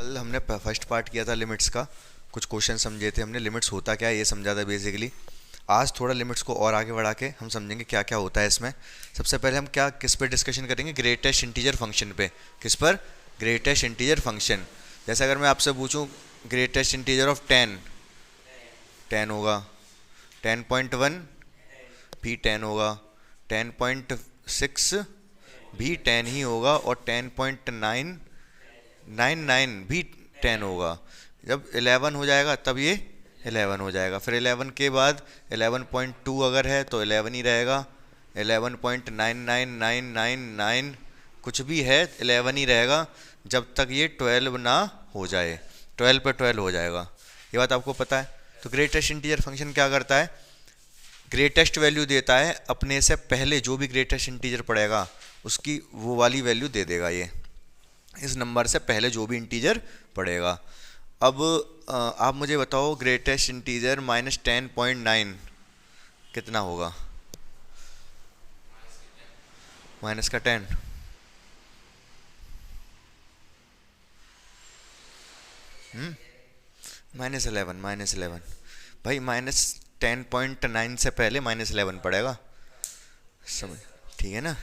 कल हमने first part किया था लिमिट्स का, कुछ क्वेश्चन समझे थे हमने, लिमिट्स होता क्या है ये समझा था बेसिकली। आज थोड़ा लिमिट्स को और आगे बढ़ा के हम समझेंगे क्या क्या होता है इसमें। सबसे पहले हम क्या किस पे डिस्कशन करेंगे, ग्रेटेस्ट इंटीजर फंक्शन पे। किस पर? Greatest integer function. जैसे अगर मैं आपसे पूछूं ग्रेटेस्ट इंटीजर ऑफ 10, 10 होगा। 10.1 भी 10 होगा। 10.6 भी 10 ही होगा। और 10.999 भी 10 होगा। जब 11 हो जाएगा तब ये 11 हो जाएगा। फिर 11 के बाद 11.2 अगर है तो 11 ही रहेगा। 11.99999 कुछ भी है 11 ही रहेगा जब तक ये 12 ना हो जाए। 12 पे 12 हो जाएगा। ये बात आपको पता है। तो ग्रेटेस्ट इंटीजर फंक्शन क्या करता है? ग्रेटेस्ट वैल्यू देता है, अपने से पहले जो भी ग्रेटेस्ट इंटीजर पड़ेगा उसकी वो वाली वैल्यू दे देगा ये, इस नंबर से पहले जो भी इंटीजर पड़ेगा। अब आप मुझे बताओ ग्रेटेस्ट इंटीजर -10.9 कितना होगा? माइनस का 10। -11, -11 भाई। -10.9 से पहले -11 पड़ेगा, समझ? ठीक है ना।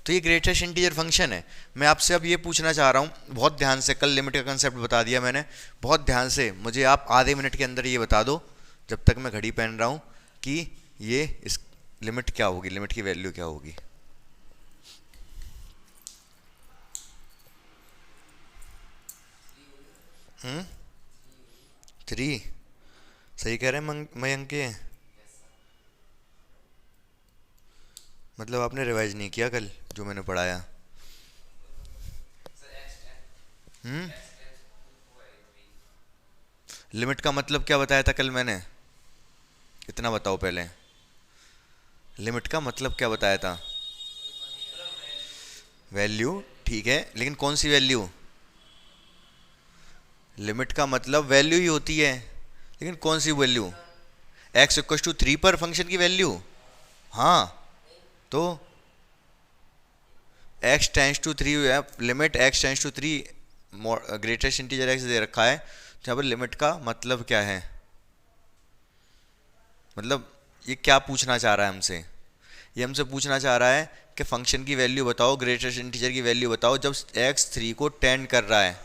तो ये ग्रेटेस्ट इंटीजर फंक्शन है। मैं आपसे अब ये पूछना चाह रहा हूँ, बहुत ध्यान से, कल लिमिट का कंसेप्ट बता दिया मैंने, बहुत ध्यान से मुझे आप आधे मिनट के अंदर ये बता दो, जब तक मैं घड़ी पहन रहा हूँ, कि ये इस लिमिट क्या होगी, लिमिट की वैल्यू क्या होगी। हम्म 3 सही कह रहे हैं मयंक के। मतलब आपने रिवाइज नहीं किया कल जो मैंने पढ़ाया। हम्म लिमिट का मतलब क्या बताया था कल मैंने? इतना बताओ पहले, लिमिट का मतलब क्या बताया था? वैल्यू, ठीक है, लेकिन कौन सी वैल्यू? लिमिट का मतलब वैल्यू ही होती है, लेकिन कौन सी वैल्यू? एक्स इक्वल टू 3 पर फंक्शन की वैल्यू। हाँ, तो एक्स टेंस टू 3 है, limit x tends to 3, greatest integer x दे रखा है, तो यहाँ पर लिमिट का मतलब क्या है? मतलब ये क्या पूछना चाह रहा है हमसे? ये हमसे पूछना चाह रहा है कि फंक्शन की वैल्यू बताओ, ग्रेटेस्ट इंटीजर की वैल्यू बताओ जब एक्स 3 को टेंड कर रहा है।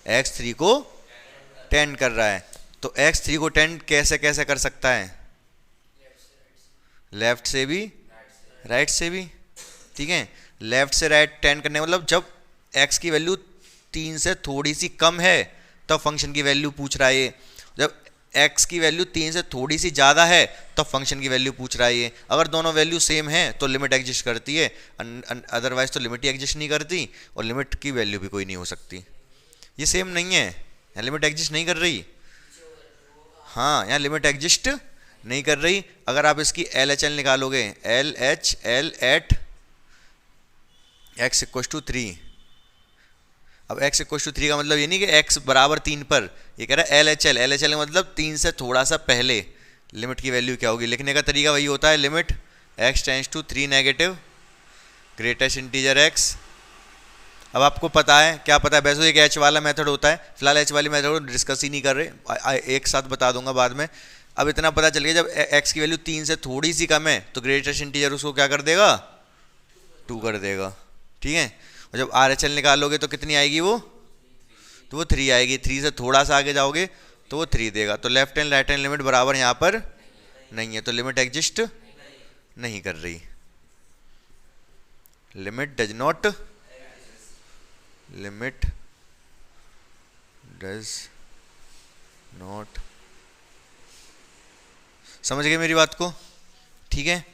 एक्स 3 को टेंड कर रहा है, तो एक्स 3 को टेंड कैसे कैसे कर सकता है? लेफ्ट से भी, राइट से भी। ठीक है, लेफ्ट से राइट टेंड करने मतलब जब एक्स की वैल्यू 3 से थोड़ी सी कम है तब फंक्शन की वैल्यू पूछ रहा है ये। जब एक्स की वैल्यू 3 से थोड़ी सी ज़्यादा है तब फंक्शन की वैल्यू पूछ रहा है ये। अगर दोनों वैल्यू सेम है तो लिमिट एग्जिस्ट करती है, अदरवाइज तो लिमिट ही एग्जिस्ट नहीं करती, और लिमिट की वैल्यू भी कोई नहीं हो सकती। ये सेम नहीं है, यहाँ लिमिट एग्जिस्ट नहीं कर रही। हाँ, यहाँ लिमिट एग्जिस्ट नहीं कर रही। अगर आप इसकी एल एच एल निकालोगे, L H L at x equal to 3। अब एक्स इक्व टू 3 का मतलब ये नहीं कि एक्स बराबर 3 पर, ये कह रहा है L H L. L H L का मतलब 3 से थोड़ा सा पहले लिमिट की वैल्यू क्या होगी। लिखने का तरीका वही होता है, limit x tends to 3 negative greatest integer x. अब आपको पता है, क्या पता है, वैसे एक एच वाला मेथड होता है, फिलहाल एच वाली मेथड को डिस्कस ही नहीं कर रहे, एक साथ बता दूंगा बाद में। अब इतना पता चल गया, जब एक्स की वैल्यू 3 से थोड़ी सी कम है तो ग्रेटेस्ट इंटीजर उसको क्या कर देगा? 2 कर देगा। ठीक है, और जब आर एच एल निकालोगे तो कितनी आएगी वो? तो वो 3 आएगी। 3 से थोड़ा सा आगे जाओगे तो वो 3 देगा। तो left hand right hand limit बराबर यहाँ पर नहीं है, तो लिमिट एग्जिस्ट नहीं कर रही। Limit does not, limit does not. समझ गए मेरी बात को? ठीक है,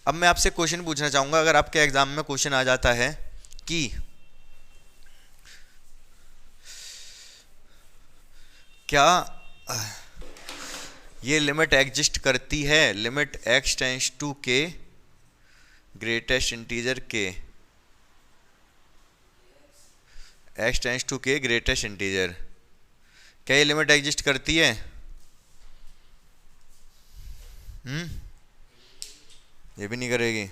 अब मैं आपसे क्वेश्चन पूछना चाहूंगा। अगर आपके एग्जाम में क्वेश्चन आ जाता है कि क्या ये लिमिट एग्जिस्ट करती है, लिमिट एक्स टेंस टू के ग्रेटेस्ट इंटीजर के, एक्स टेंस टू के ग्रेटेस्ट इंटीजर, क्या ये लिमिट एग्जिस्ट करती है? ये भी नहीं करेगी।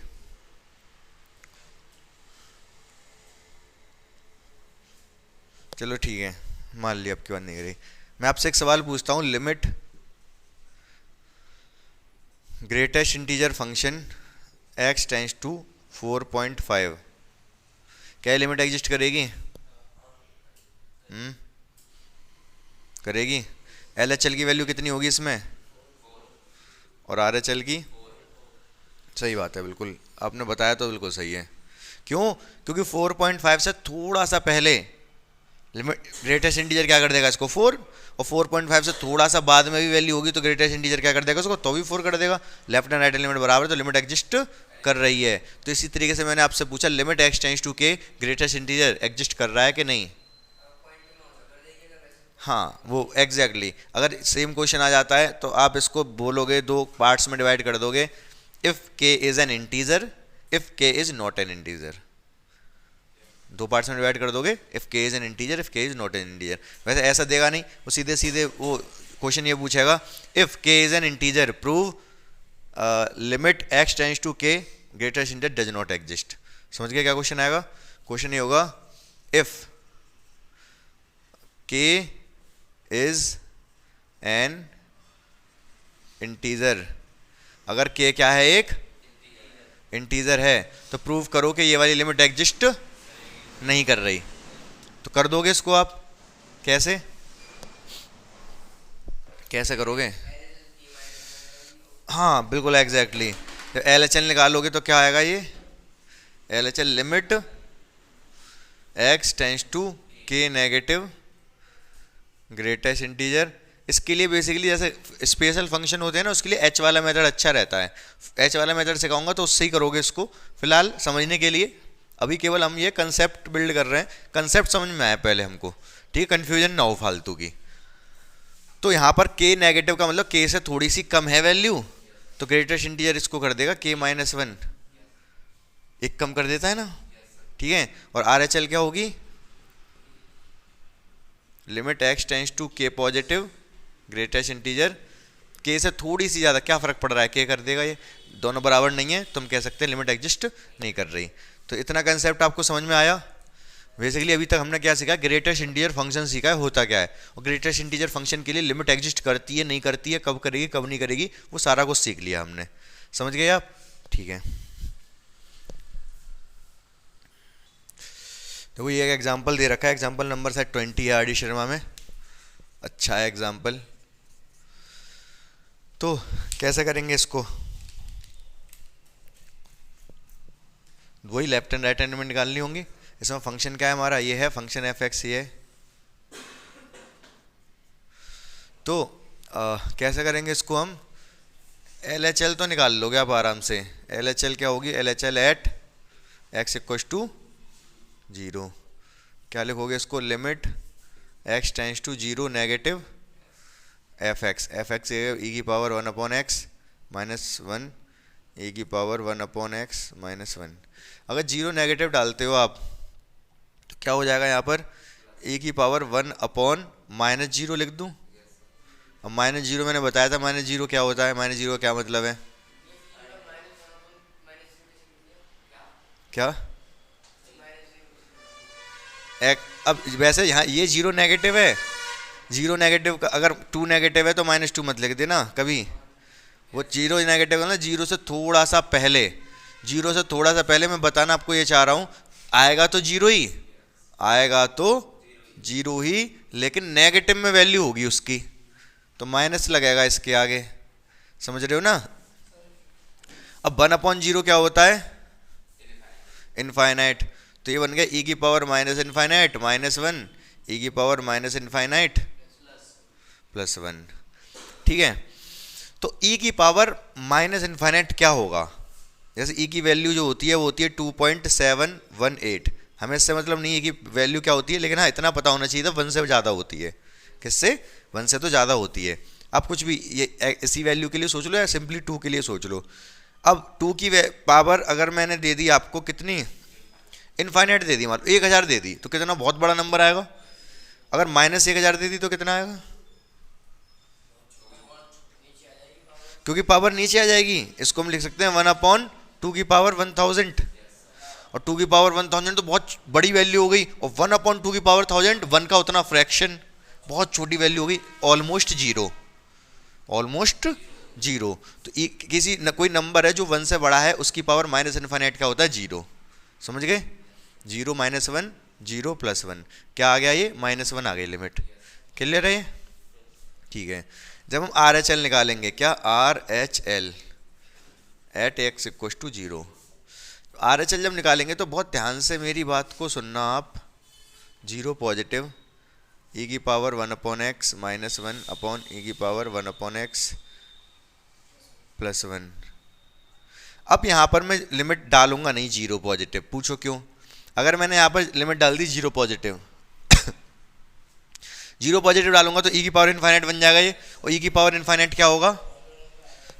चलो ठीक है, मान लिया आपकी बात नहीं करी। मैं आपसे एक सवाल पूछता हूँ, limit greatest integer function x tends to 4.5, क्या लिमिट एग्जिस्ट करेगी? करेगी। एल एच एल की वैल्यू कितनी होगी इसमें, और आर एच एल की? सही बात है, बिल्कुल आपने बताया तो बिल्कुल सही है। क्यों? क्योंकि 4.5 से थोड़ा सा पहले लिमिट ग्रेटेस्ट इंटीजर क्या कर देगा इसको 4, और 4.5 से थोड़ा सा बाद में भी वैल्यू होगी तो ग्रेटेस्ट इंटीजर क्या कर देगा उसको, तो भी 4 कर देगा। लेफ्ट एंड राइट लिमिट बराबर है तो लिमिट एग्जिस्ट कर रही है। तो इसी तरीके से मैंने आपसे पूछा लिमिट x टेंस टू के ग्रेटेस्ट इंटीजर एग्जिस्ट कर रहा है कि नहीं? हाँ वो एग्जैक्टली अगर सेम क्वेश्चन आ जाता है तो आप इसको बोलोगे, दो पार्ट्स में डिवाइड कर दोगे, if k is an integer, if k is not an integer. दो पार्ट्स में डिवाइड कर दोगे, if k is an integer, if k is not an integer. वैसे ऐसा देगा नहीं, वो सीधे सीधे वो क्वेश्चन ये पूछेगा, if k is an integer prove limit x tends to k greatest integer does not exist. समझ गए क्या क्वेश्चन आएगा? क्वेश्चन ये होगा, if k is an integer, अगर k क्या है, एक इंटीजर है, तो प्रूव करो कि ये वाली लिमिट एग्जिस्ट नहीं कर रही। तो कर दोगे इसको आप, कैसे कैसे करोगे? हाँ बिल्कुल एग्जैक्टली, तो एल एच एल निकालोगे तो क्या आएगा, ये L H L limit x tends to k negative greatest integer. इसके लिए बेसिकली जैसे स्पेशल फंक्शन होते हैं ना, उसके लिए h वाला मेथड अच्छा रहता है। h वाला मेथड सिखाऊंगा तो उससे ही करोगे इसको। फिलहाल समझने के लिए अभी केवल हम ये कंसेप्ट बिल्ड कर रहे हैं, कंसेप्ट समझ में आया पहले हमको, ठीक है, कन्फ्यूजन ना हो फालतू की। तो यहाँ पर k नेगेटिव का मतलब k से थोड़ी सी कम है वैल्यू, तो ग्रेटेस्ट इंटीजर इसको कर देगा k-1, एक कम कर देता है ना, ठीक है। और आर एच एल क्या होगी, limit x tends to k positive greatest integer, k से थोड़ी सी ज़्यादा, क्या फ़र्क पड़ रहा है, k कर देगा, ये दोनों बराबर नहीं है तो हम कह सकते हैं लिमिट एग्जिस्ट नहीं कर रही। तो इतना कंसेप्ट आपको समझ में आया। बेसिकली अभी तक हमने क्या सीखा, ग्रेटेस्ट इंटीजर फंक्शन सीखा है, होता क्या है, और ग्रेटेस्ट इंटीजर फंक्शन के लिए लिमिट एग्जिस्ट करती है नहीं करती है, कब करेगी कब नहीं करेगी, वो सारा कुछ सीख लिया हमने। समझ गए आप? ठीक है, तो ये एक एग्जाम्पल दे रखा है, एग्जाम्पल नंबर शायद 20 है आर डी शर्मा में, अच्छा है एग्जाम्पल। तो कैसे करेंगे इसको, वही लेफ्ट एंड राइट हैंड में निकालनी होंगी। इसमें फंक्शन क्या है हमारा, ये है फंक्शन एफ एक्स, ये है। तो कैसे करेंगे इसको हम, एल एच एल तो निकाल लोगे आप आराम से। एल एच एल क्या होगी, l H L at x equals to 0, क्या लिखोगे इसको, limit x tends to 0 negative f x e की पावर 1/x -1 e की पावर 1/x -1। अगर 0 नेगेटिव डालते हो आप तो क्या हो जाएगा, यहाँ पर e की पावर 1/-0 लिख दूँ। अब -0 मैंने बताया था, -0 क्या होता है, -0 का क्या मतलब है, क्या अब वैसे यहाँ ये 0 नेगेटिव है, 0 नेगेटिव का अगर 2 नेगेटिव है तो -2 मत लिख देना कभी, वो 0 नेगेटिव है ना, 0 से थोड़ा सा पहले, 0 से थोड़ा सा पहले मैं बताना आपको ये चाह रहा हूँ, आएगा तो 0 ही, आएगा तो 0 ही, लेकिन नेगेटिव में वैल्यू होगी उसकी, तो माइनस लगेगा इसके आगे, समझ रहे हो ना। अब 1/0 क्या होता है, इनफाइनाइट, तो ये बन गया e की पावर -∞ -1 e की पावर -∞ +1, ठीक है। तो e की पावर -∞ क्या होगा, जैसे e की वैल्यू जो होती है वो होती है 2.718, हमें इससे मतलब नहीं है कि वैल्यू क्या होती है, लेकिन हाँ इतना पता होना चाहिए था 1 से ज़्यादा होती है, किससे, 1 से तो ज़्यादा होती है। आप कुछ भी ये इसी वैल्यू के लिए सोच लो या सिंपली 2 के लिए सोच लो। अब 2 की पावर अगर मैंने दे दी आपको कितनी, इनफाइनाइट दे दी, मान लो 1000 दे दी, तो कितना बहुत बड़ा नंबर आएगा। अगर -1000 दे दी तो कितना आएगा, क्योंकि पावर नीचे आ जाएगी, इसको हम लिख सकते हैं 1/2 की पावर 1000, और 2 की पावर 1000 तो बहुत बड़ी वैल्यू हो गई, और 1/2 की पावर 1000 1 का उतना फ्रैक्शन, बहुत छोटी वैल्यू हो गई, ऑलमोस्ट जीरो, ऑलमोस्ट जीरो। तो किसी कोई नंबर है जो 1 से बड़ा है उसकी पावर माइनस इनफाइनाइट क्या होता है, जीरो। समझ गए, 0 -1 0 +1 क्या आ गया, ये -1 आ गई लिमिट। क्लियर है, ठीक है। जब हम RHL निकालेंगे, क्या RHL एट x = 0, RHL जब निकालेंगे तो बहुत ध्यान से मेरी बात को सुनना आप। 0 पॉजिटिव, e की पावर 1/x -1 e की पावर 1/x +1। अब यहाँ पर मैं लिमिट डालूंगा नहीं 0 पॉजिटिव, पूछो क्यों? अगर मैंने यहाँ पर लिमिट डाल दी 0 पॉजिटिव 0 पॉजिटिव डालूंगा तो e की पावर इनफाइनाइट बन जाएगा ये, और e की पावर इनफाइनाइट क्या होगा,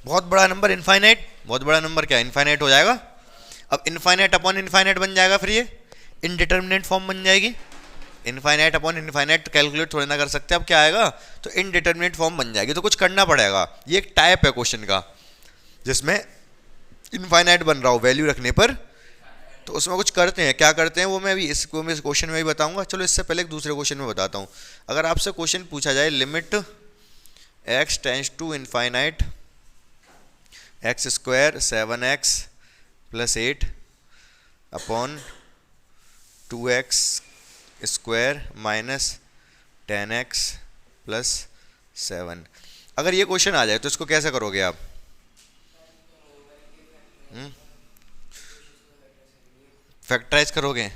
बहुत बड़ा नंबर इनफाइनाइट, बहुत बड़ा नंबर क्या इनफाइनाइट हो जाएगा। अब इनफाइनाइट अपॉन इनफाइनाइट बन जाएगा, फिर ये इनडिटर्मिनेट फॉर्म बन जाएगी। इनफाइनाइट अपॉन इनफाइनाइट कैलकुलेट थोड़ी ना कर सकते, अब क्या आएगा, तो इनडिटर्मिनेट फॉर्म बन जाएगी। तो कुछ करना पड़ेगा, ये एक टाइप है क्वेश्चन का जिसमें इनफाइनाइट बन रहा हो वैल्यू रखने पर, तो उसमें कुछ करते हैं। क्या करते हैं वो मैं अभी इस क्वेश्चन में भी बताऊंगा। चलो इससे पहले एक दूसरे क्वेश्चन में बताता हूँ। अगर आपसे क्वेश्चन पूछा जाए limit x tends to infinite x² 7x + 8 upon 2x² - 10x + 7, अगर ये क्वेश्चन आ जाए तो इसको कैसे करोगे आप? फैक्टराइज करोगे,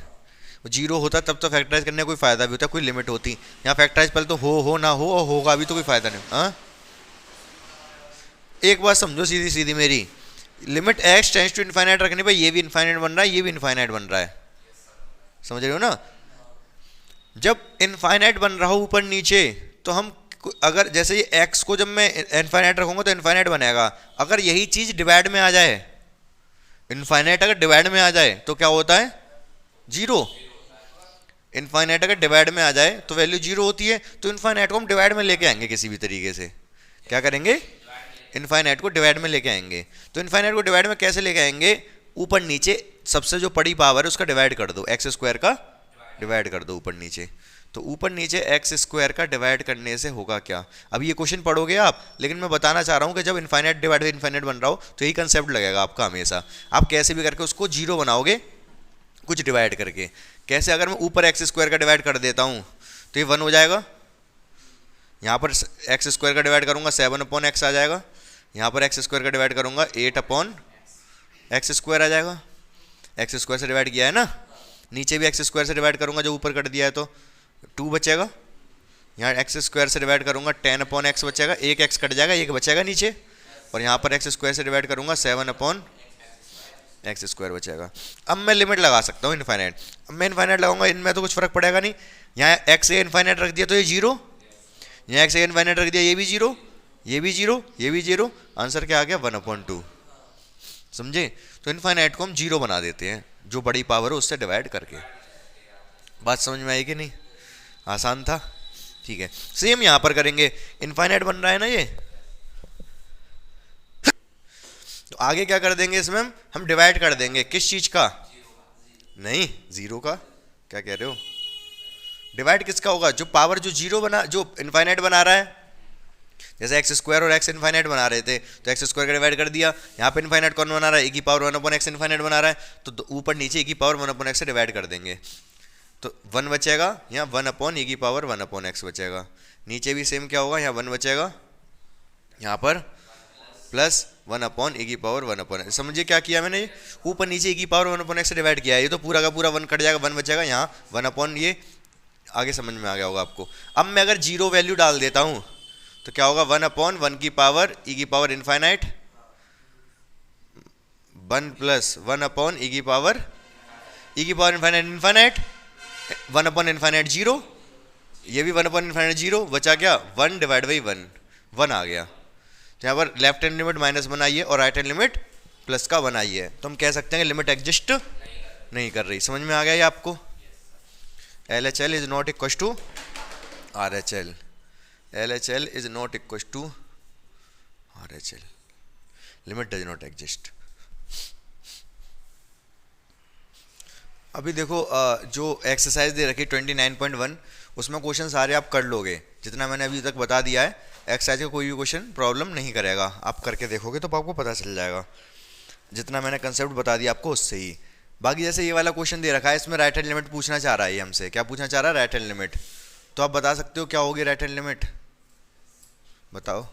जीरो होता तब तो फैक्टराइज करने का कोई फायदा भी होता, कोई लिमिट होती। यहाँ फैक्टराइज पहले तो हो ना हो, और होगा भी तो कोई फायदा नहीं। हाँ, एक बात समझो सीधी सीधी मेरी, limit x tends to infinite रखने पर ये भी इनफाइनाइट बन रहा है, ये भी इनफाइनाइट बन रहा है, समझ रहे हो ना? जब इनफाइनाइट बन रहा हो ऊपर नीचे, तो हम अगर जैसे ये x को जब मैं इनफाइनाइट रखूंगा तो इनफाइनाइट बनेगा। अगर यही चीज डिवाइड में आ जाए, इनफाइनाइट अगर डिवाइड में आ जाए तो क्या होता है, जीरो। इनफाइनाइट अगर डिवाइड में आ जाए तो वैल्यू जीरो होती है। तो इनफाइनाइट को हम डिवाइड में लेके आएंगे किसी भी तरीके से, क्या करेंगे, इनफाइनाइट को डिवाइड में लेके आएंगे। तो इनफाइनाइट को डिवाइड में कैसे लेके आएंगे, ऊपर नीचे सबसे जो बड़ी पावर है उसका डिवाइड कर दो, x² का डिवाइड कर दो ऊपर नीचे। तो ऊपर नीचे x² का डिवाइड करने से होगा क्या, अब ये क्वेश्चन पढ़ोगे आप, लेकिन मैं बताना चाह रहा हूँ कि जब इनफाइनाइट डिवाइड बाई इनफाइनाइट बन रहा हो तो यही कंसेप्ट लगेगा आपका हमेशा। आप कैसे भी करके उसको जीरो बनाओगे, कुछ डिवाइड करके। कैसे, अगर मैं ऊपर x² का डिवाइड कर देता हूँ तो ये 1 हो जाएगा, यहाँ पर x² का डिवाइड करूँगा 7/x आ जाएगा, यहाँ पर x² का डिवाइड करूँगा 8/x² आ जाएगा। x² से डिवाइड किया है ना, नीचे भी x² से डिवाइड करूँगा जो ऊपर कर दिया है तो 2 बचेगा। यहाँ x² से डिवाइड करूँगा 10/x बचेगा, एक x कट जाएगा, एक बचेगा नीचे। और यहाँ पर x² से डिवाइड करूँगा 7/x² बचेगा। अब मैं लिमिट लगा सकता हूँ इनफाइनाइट। अब मैं इनफाइनाइट लगाऊंगा, इनमें तो कुछ फर्क पड़ेगा नहीं। यहाँ x से इनफाइनाइट रख दिया तो ये जीरो, यहाँ x से इनफाइनाइट रख दिया ये भी जीरो, ये भी जीरो, ये भी जीरो। आंसर क्या आ गया, 1/2। समझे? तो इनफाइनाइट को हम जीरो बना देते हैं, जो बड़ी पावर है उससे डिवाइड करके। बात समझ में आई कि नहीं? आसान था, ठीक है। सेम यहां पर करेंगे, इनफाइनाइट बन रहा है ना ये, तो आगे क्या कर देंगे, इसमें हम डिवाइड कर देंगे किस चीज का, नहीं जीरो का। क्या कह रहे हो, डिवाइड किसका होगा, जो पावर जो जीरो बना, जो इनफाइनाइट बना रहा है। जैसे x² और x इनफाइनाइट बना रहे थे तो x² का डिवाइड कर दिया। यहाँ पे इनफाइनाइट कौन बना रहा है, e की पावर 1/x इनफाइनाइट बना रहा है, तो ऊपर नीचे e की पावर 1/x से डिवाइड कर देंगे तो 1 बचेगा, यहाँ 1/e की पावर 1/x बचेगा। नीचे भी सेम क्या होगा, यहाँ 1 बचेगा, यहाँ पर प्लस 1/e की पावर 1/x। समझिए क्या किया मैंने, ऊपर नीचे e की पावर 1/x से डिवाइड किया है, ये तो पूरा का पूरा 1 कट जाएगा, 1 बचेगा, यहाँ 1/, ये आगे समझ में आ गया होगा आपको। अब मैं अगर जीरो वैल्यू डाल देता हूँ तो क्या होगा, 1/1 की पावर e की पावर इनफाइनाइट, 1 + 1/e की पावर इनफाइनाइट, इनफाइनाइट 1/इनफाइनाइट जीरो, ये भी 1/इनफाइनाइट जीरो, बचा क्या 1 / 1, 1 आ गया। तो यहाँ पर लेफ्ट हैंड लिमिट -1 आई है और राइट हैंड लिमिट +1 आई है, तो हम कह सकते हैं कि लिमिट एग्जिस्ट नहीं कर रही। समझ में आ गया ये आपको? LHL is not equal to RHL, LHL is not equal to RHL, limit does not exist। अभी देखो जो एक्सरसाइज दे रखी 29.1, उसमें क्वेश्चन सारे आप कर लोगे, जितना मैंने अभी तक बता दिया है। एक्सरसाइज का कोई भी क्वेश्चन प्रॉब्लम नहीं करेगा, आप करके देखोगे तो आपको पता चल जाएगा, जितना मैंने कंसेप्ट बता दिया आपको उससे ही। बाकी जैसे ये वाला क्वेश्चन दे रखा है, इसमें राइट हैंड लिमिट पूछना चाह रहा है, ये हमसे क्या पूछना चाह रहा है, राइट हैंड लिमिट। तो आप बता सकते हो क्या होगी राइट हैंड लिमिट, बताओ।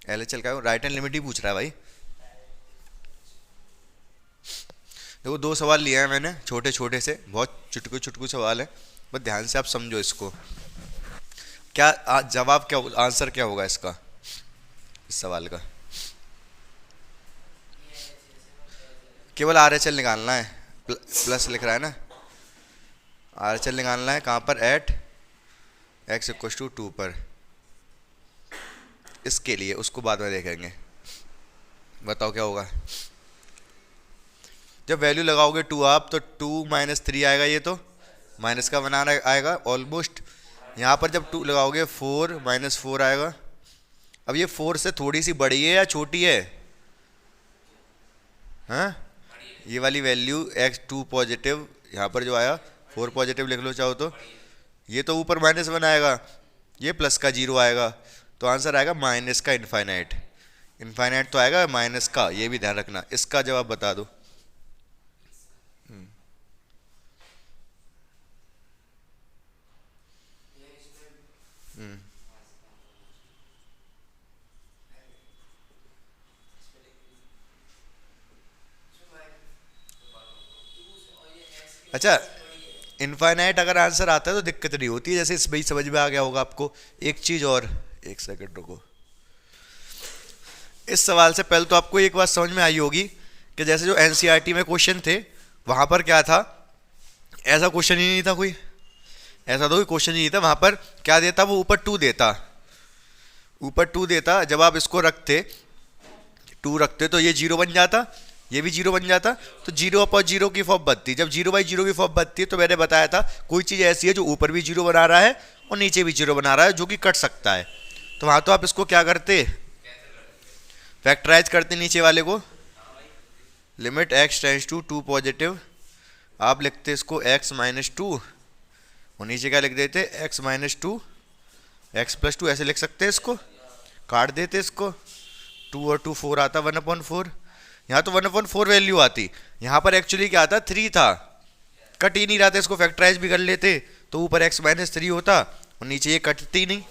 एल एच एल का राइट हैंड लिमिट ही पूछ रहा है भाई। देखो दो सवाल लिए हैं मैंने, छोटे छोटे से, बहुत चुटकू चुटकू सवाल है, बस ध्यान से आप समझो इसको। क्या जवाब क्या, आंसर क्या होगा इसका, इस सवाल का? केवल आर एच एल निकालना है, प्लस लिख रहा है ना, आर एच एल निकालना है कहाँ पर, एट एक्स इक्व टू 2 पर। इसके लिए उसको बाद में देखेंगे, बताओ क्या होगा। जब वैल्यू लगाओगे 2 आप, तो 2 - 3 आएगा, ये तो माइनस का बनाना आएगा ऑलमोस्ट। यहाँ पर जब 2 लगाओगे 4 - 4 आएगा। अब ये 4 से थोड़ी सी बड़ी है या छोटी है? हाँ, ये वाली वैल्यू x2 पॉजिटिव, यहाँ पर जो आया 4 पॉजिटिव लिख लो चाहो तो। ये तो ऊपर -1 आएगा, ये प्लस का 0 आएगा, तो आंसर आएगा माइनस का इनफाइनाइट। इनफाइनाइट तो आएगा माइनस का, ये भी ध्यान रखना। इसका जवाब बता दो। अच्छा, इनफाइनाइट अगर आंसर आता है तो दिक्कत नहीं होती है, जैसे इस भाई समझ में आ गया होगा आपको। एक चीज और, एक सेकंड रुको। इस सवाल से पहले तो आपको एक बात समझ में आई होगी कि जैसे जो एनसीईआरटी में क्वेश्चन थे, वहां पर क्या था, ऐसा क्वेश्चन ही नहीं था कोई, ऐसा तो कोई क्वेश्चन ही नहीं था। वहां पर क्या देता, वो ऊपर 2 देता, ऊपर 2 देता। जब आप इसको रखते, 2 रखते तो ये 0 बन जाता, ये भी 0 बन जाता, तो 0/0 की फॉर्म बनती। जब 0/0 की फॉर्म बनती है तो मैंने बताया था कोई चीज़ ऐसी है जो ऊपर भी 0 बना रहा है और नीचे भी 0 बना रहा है, जो कि कट सकता है। तो वहाँ तो आप इसको क्या करते, फैक्टराइज करते नीचे वाले को। Limit x tends to 2 positive, आप लिखते इसको x - 2 और नीचे क्या लिख देते, x - 2 x + 2, ऐसे लिख सकते हैं। इसको काट देते, इसको 2 और 2 4 आता 1/4। यहाँ तो 1/4 वैल्यू आती, यहाँ पर एक्चुअली क्या आता, 3 था, कट ही नहीं रहा था। इसको फैक्टराइज भी कर लेते तो ऊपर x - 3 होता और नीचे ये कटती नहीं,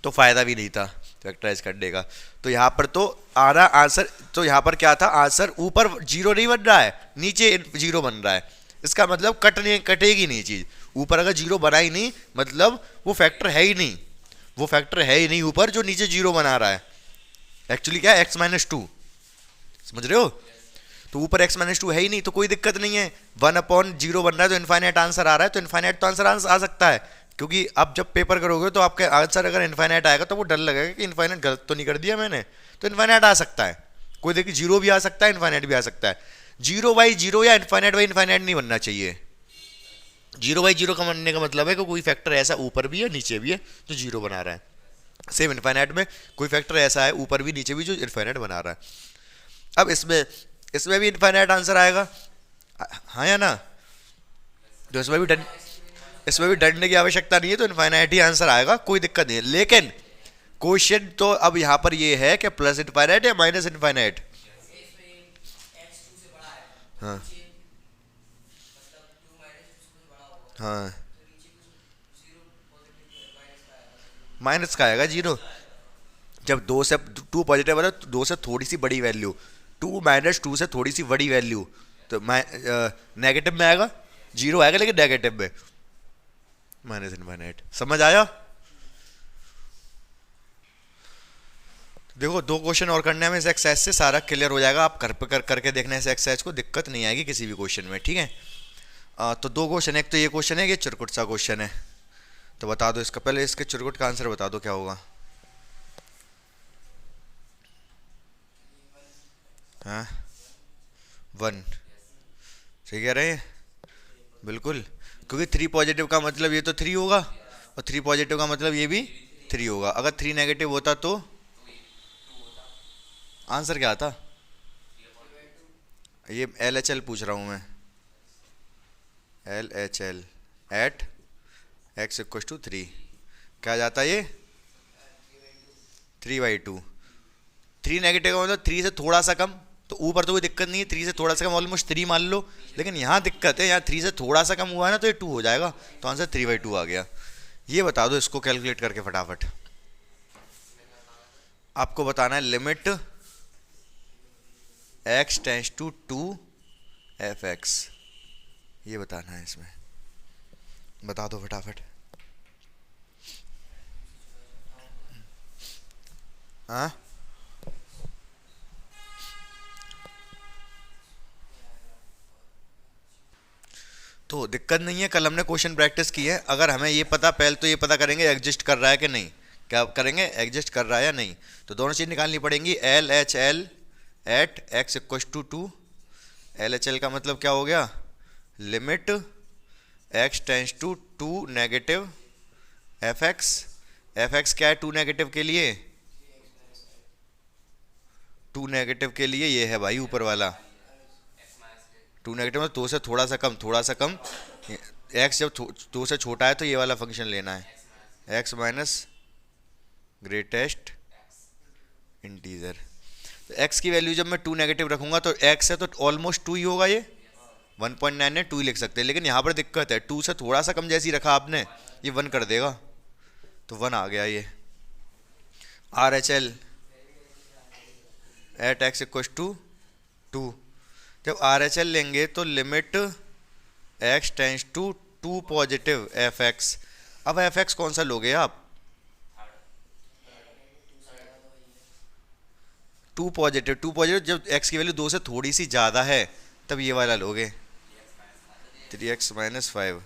तो फायदा भी नहीं था फैक्टराइज करने का। तो यहाँ पर तो आ रहा आंसर, तो यहाँ पर क्या था, आंसर ऊपर 0 नहीं बन रहा है, नीचे 0 बन रहा है। इसका मतलब कटेगी नहीं चीज़। ऊपर अगर 0 बना ही नहीं, मतलब वो फैक्टर है ही नहीं, वो फैक्टर है ही नहीं ऊपर जो नीचे 0 बना रहा है। एक्चुअली क्या है, x - 2, समझ रहे हो? तो ऊपर x - 2 है ही नहीं, तो कोई दिक्कत नहीं है। 1/0 बन रहा है तो इनफाइनाइट आंसर आ रहा है, तो इनफाइनाइट तो आंसर आ सकता है। क्योंकि आप जब पेपर करोगे तो आपके आंसर अगर इनफाइनाइट आएगा तो वो डर लगेगा कि इनफाइनाइट गलत तो नहीं कर दिया मैंने, तो इनफाइनाइट आ सकता है। कोई देखिए 0 भी आ सकता है, इनफाइनाइट भी आ सकता है। 0/0 या इनफाइनाइट नहीं बनना चाहिए। 0/0 का बनने का मतलब है कि कोई फैक्टर ऐसा ऊपर भी है नीचे भी है जो 0 बना रहा है। सेम इनफाइनाइट में कोई फैक्टर ऐसा है ऊपर भी नीचे भी जो इनफाइनाइट बना रहा है। अब इसमें भी इनफाइनाइट आंसर आएगा, हाँ या ना? तो इसमें भी डरने की आवश्यकता नहीं है, तो इनफाइनाइट ही आंसर आएगा, कोई दिक्कत नहीं है। लेकिन क्वेश्चन तो अब यहाँ पर ये है कि प्लस इनफाइनाइट या माइनस इनफाइनाइट। हाँ हाँ, माइनस का आएगा 0। जब 2 से 2 पॉजिटिव है तो 2 से थोड़ी सी बड़ी वैल्यू, 2 - 2 से थोड़ी सी बड़ी वैल्यू, तो नेगेटिव में आएगा, 0 आएगा लेकिन नेगेटिव में, माइनस इनफाइनाइट। समझ आया? देखो 2 क्वेश्चन और करने में इस एक्सरसाइज से सारा क्लियर हो जाएगा। आप घर पे करके देखना इस एक्सरसाइज को, दिक्कत नहीं आएगी किसी भी क्वेश्चन में, ठीक है? तो 2 क्वेश्चन, एक तो ये क्वेश्चन है, ये चिरकुट सा क्वेश्चन है। तो बता दो इसका, पहले इसके चिरकुट का आंसर बता दो क्या होगा। हाँ 1, सही कह रहे हैं बिल्कुल, क्योंकि 3 पॉजिटिव का मतलब ये तो 3 होगा और 3 पॉजिटिव का मतलब ये भी 3 होगा। अगर 3 नेगेटिव होता तो आंसर क्या आता? ये LHL पूछ रहा हूँ मैं, LHL at x equal to 3 क्या जाता है ये? 3/2। 3 नेगेटिव का मतलब 3 से थोड़ा सा कम, तो ऊपर तो कोई दिक्कत नहीं है, 3 से थोड़ा सा कम ऑलमोस्ट 3 मान लो, लेकिन यहाँ दिक्कत है, यहाँ 3 से थोड़ा सा कम हुआ है ना, तो ये 2 हो जाएगा, तो आंसर 3/2 आ गया। ये बता दो इसको कैलकुलेट करके फटाफट। आपको बताना है limit x tends to 2f(x), ये बताना है इसमें, बता दो फटाफट। हाँ तो दिक्कत नहीं है, कल हमने क्वेश्चन प्रैक्टिस की है। अगर हमें ये पता, पहले तो ये पता करेंगे एग्जिस्ट कर रहा है कि नहीं, क्या करेंगे, एग्जिस्ट कर रहा है या नहीं, तो दोनों चीज़ निकालनी पड़ेंगी। LHL at x equal to 2, LHL का मतलब क्या हो गया, limit x tends to 2 negative f(x), f(x) क्या है 2 नेगेटिव के लिए, 2 नेगेटिव के लिए ये है भाई ऊपर वाला, 2 नेगेटिव मतलब 2 से थोड़ा सा कम, थोड़ा सा कम, x जब 2 से छोटा है तो ये वाला फंक्शन लेना है, x माइनस ग्रेटेस्ट इंटीजर। तो x की वैल्यू जब मैं 2 नेगेटिव रखूंगा तो x है तो ऑलमोस्ट 2 ही होगा, ये 1.9 है, 2 ही लिख सकते हैं, लेकिन यहाँ पर दिक्कत है, 2 से थोड़ा सा कम जैसी रखा आपने, ये 1 कर देगा, तो 1 आ गया ये। RHL at x equal to 2, जब RHL लेंगे तो limit x tends to 2 positive f(x), अब f(x) कौन सा लोगे आप, 2 पॉजिटिव, 2 पॉजिटिव जब x की वैल्यू 2 से थोड़ी सी ज़्यादा है तब ये वाला लोगे, 3x माइनस 5,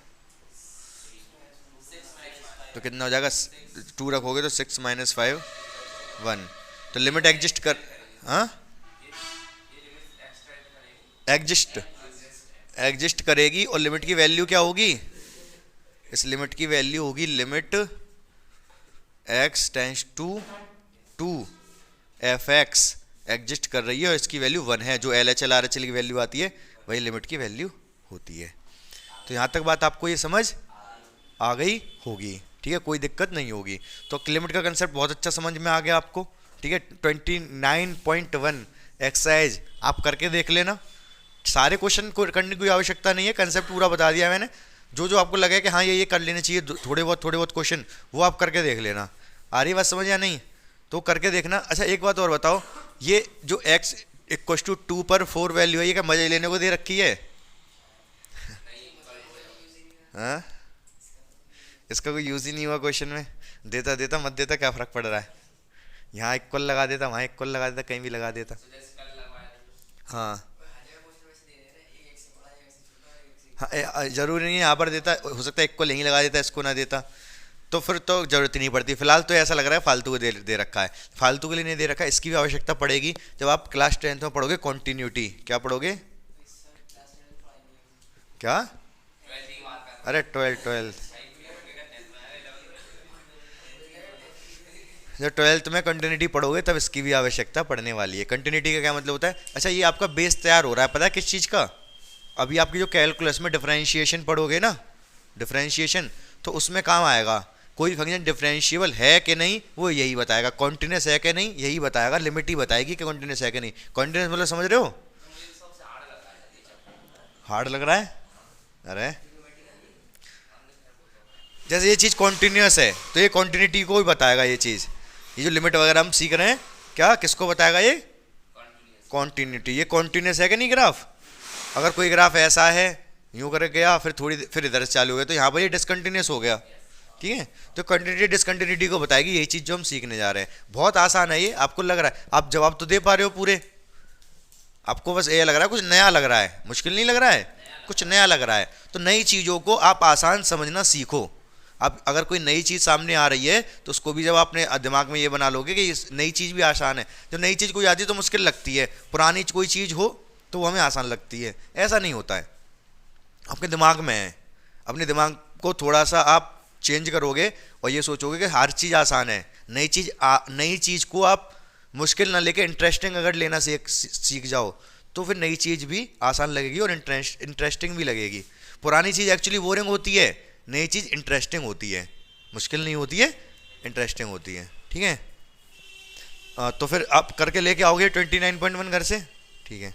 तो कितना हो जाएगा, 2 रखोगे तो 6 माइनस 5 1, तो लिमिट एग्जिस्ट कर, हाँ एग्जिस्ट करेगी, और लिमिट की वैल्यू क्या होगी, इस लिमिट की वैल्यू होगी limit x tends to 2 f(x), exist कर रही है और इसकी वैल्यू 1 है, जो LHL RHL की वैल्यू आती है वही लिमिट की वैल्यू होती है। तो यहाँ तक बात आपको ये समझ आ गई होगी, ठीक है, कोई दिक्कत नहीं होगी। तो लिमिट का कंसेप्ट बहुत अच्छा समझ में आ गया आपको, ठीक है। 29.1 एक्सरसाइज आप करके देख लेना, सारे क्वेश्चन को करने की आवश्यकता नहीं है, कंसेप्ट पूरा बता दिया मैंने, जो जो आपको लगे कि हाँ ये कर लेने चाहिए, थोड़े बहुत क्वेश्चन वो आप करके देख लेना। आ रही बात समझ या नहीं, तो करके देखना। अच्छा एक बात और बताओ, ये जो x इक्व टू 2 पर 4 वैल्यू है, ये क्या मजे लेने को दे रखी है? हाँ इसका कोई यूज ही नहीं हुआ क्वेश्चन में, देता देता मत देता क्या फर्क पड़ रहा है, यहाँ इक्वल लगा देता, वहाँ इक्वल लगा देता, कहीं भी लगा देता। हाँ हाँ जरूरी नहीं है यहाँ पर देता, हो सकता है इक्वल यहीं लगा देता, इसको ना देता, तो फिर तो जरूरत ही नहीं पड़ती। फिलहाल तो ऐसा लग रहा है फालतू को दे रखा है, फालतू के लिए नहीं दे रखा है, इसकी भी आवश्यकता पड़ेगी जब आप क्लास 10th में पढ़ोगे कॉन्टिन्यूटी। क्या पढ़ोगे? क्या? अरे 12th जब 12th में कंटिन्यूटी पढ़ोगे तब इसकी भी आवश्यकता पड़ने वाली है। कंटिन्यूटी का क्या मतलब होता है? अच्छा ये आपका बेस तैयार हो रहा है, पता है किस चीज़ का? अभी आपकी जो कैलकुलस में डिफरेंशिएशन पढ़ोगे ना, डिफरेंशिएशन, तो उसमें काम आएगा, कोई फंक्शन डिफरेंशिएबल है कि नहीं वो यही बताएगा, कॉन्टिन्यूस है कि नहीं यही बताएगा, लिमिट ही बताएगी कि कॉन्टिन्यूस है कि नहीं। कॉन्टिन्यूस मतलब समझ रहे हो? हार्ड लग रहा है? अरे जैसे ये चीज़ कॉन्टिन्यूस है तो ये कॉन्टिन्यूटी को भी बताएगा, ये चीज़, ये जो लिमिट वगैरह हम सीख रहे हैं क्या किसको बताएगा? ये कॉन्टिन्यूटी। ये कॉन्टिन्यूस है कि नहीं ग्राफ? अगर कोई ग्राफ ऐसा है यूँ करके गया फिर इधर से चालू हो गया तो यहाँ पर ये डिसकंटिन्यूस हो गया, ठीक है। तो कंटिन्यूटी डिसकंटिन्यूटी को बताएगी, यही चीज़ जो हम सीखने जा रहे हैं। बहुत आसान है ये, आपको लग रहा है आप जवाब तो दे पा रहे हो पूरे, आपको बस ये लग रहा है कुछ नया लग रहा है, मुश्किल नहीं लग रहा है, कुछ नया लग रहा है। तो नई चीज़ों को आप आसान समझना सीखो। अब अगर कोई नई चीज़ सामने आ रही है तो उसको भी जब आपने दिमाग में ये बना लोगे कि नई चीज़ भी आसान है, जब नई चीज़ कोई आती है तो मुश्किल लगती है, पुरानी कोई चीज़ हो तो वो हमें आसान लगती है। ऐसा नहीं होता है, आपके दिमाग में है, अपने दिमाग को थोड़ा सा आप चेंज करोगे और ये सोचोगे कि हर चीज़ आसान है, नई चीज़ को आप मुश्किल ना लेके इंटरेस्टिंग अगर लेना सीख जाओ तो फिर नई चीज़ भी आसान लगेगी और इंटरेस्टिंग भी लगेगी। पुरानी चीज़ एक्चुअली बोरिंग होती है, नई चीज़ इंटरेस्टिंग होती है, मुश्किल नहीं होती है, इंटरेस्टिंग होती है। ठीक है, तो फिर आप करके लेके आओगे 29.1 घर से। ठीक है।